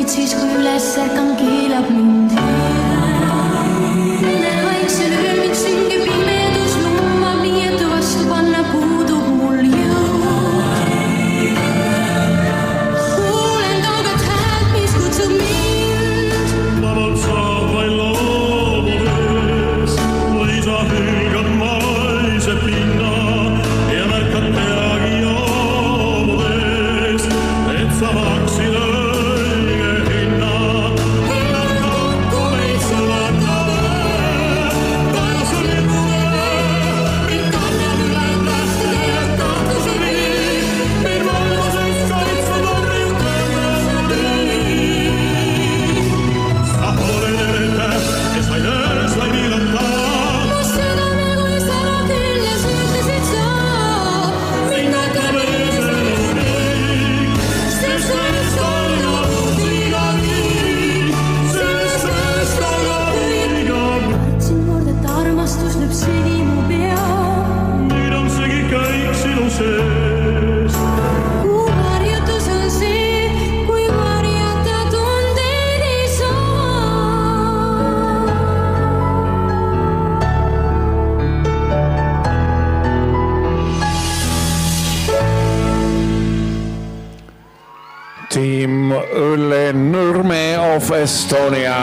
kuid siis kui üles ärkan, keelab mind vaikse öö, mind süngib pimedus, lummab nii, et vastu panna puudub mul jõud. Kuulen kauget häält, mis kutsub mind. Vabalt saad vaid loomudes või sa hülgad maise pinna ja märkad peagi joomudes, et sa maksid õige hinna. Hinnad kokku meid sõlatame, taevas lipume, mind kannab üle tähtede ja kahtuse viib, mind valvuseks kaitseb varju kõrgel. Sa oled erete, kes vaid öös vaid ilata. Ma südame kui sära küljes ütlesid sa. Mind hakkab öösel unik, sest ööst algab igagi, sest ööst algab igagi. Kartsin kord, et armastus lööb segi mu pea. Nüüd on segi kõik sinu sees. Kuu varjutus on see, kui varjata tundeid ei saa. Team Õlle Nurme of Estonia.